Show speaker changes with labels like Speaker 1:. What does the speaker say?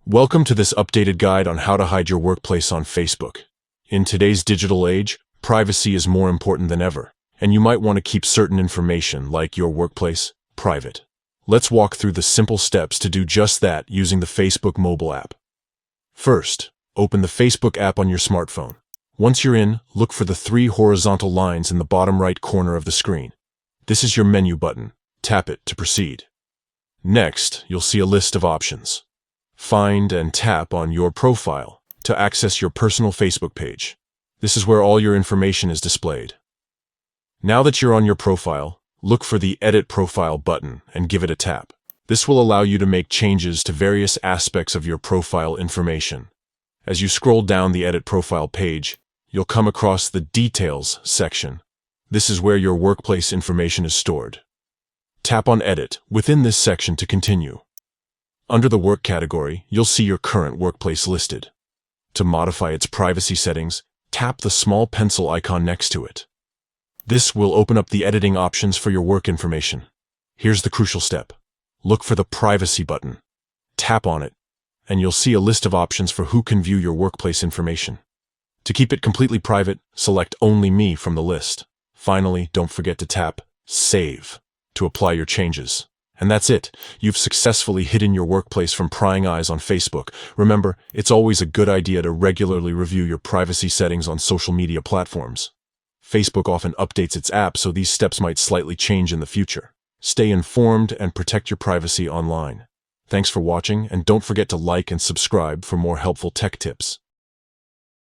Speaker 1: Welcome to this updated guide on how to hide your workplace on Facebook. In today's digital age, privacy is more important than ever, and you might want to keep certain information, like your workplace, private. Let's walk through the simple steps to do just that using the Facebook mobile app. First, open the Facebook app on your smartphone. Once you're in, look for the three horizontal lines in the bottom right corner of the screen. This is your menu button. Tap it to proceed. Next, you'll see a list of options. Find and tap on Your Profile to access your personal Facebook page. This is where all your information is displayed. Now that you're on your profile, look for the Edit Profile button and give it a tap. This will allow you to make changes to various aspects of your profile information. As you scroll down the Edit Profile page, you'll come across the Details section. This is where your workplace information is stored. Tap on Edit within this section to continue. Under the Work category, you'll see your current workplace listed. To modify its privacy settings, tap the small pencil icon next to it. This will open up the editing options for your work information. Here's the crucial step. Look for the Privacy button. Tap on it, and you'll see a list of options for who can view your workplace information. To keep it completely private, select Only Me from the list. Finally, don't forget to tap Save to apply your changes. And that's it. You've successfully hidden your workplace from prying eyes on Facebook. Remember, it's always a good idea to regularly review your privacy settings on social media platforms. Facebook often updates its app, so these steps might slightly change in the future. Stay informed and protect your privacy online. Thanks for watching, and don't forget to like and subscribe for more helpful tech tips.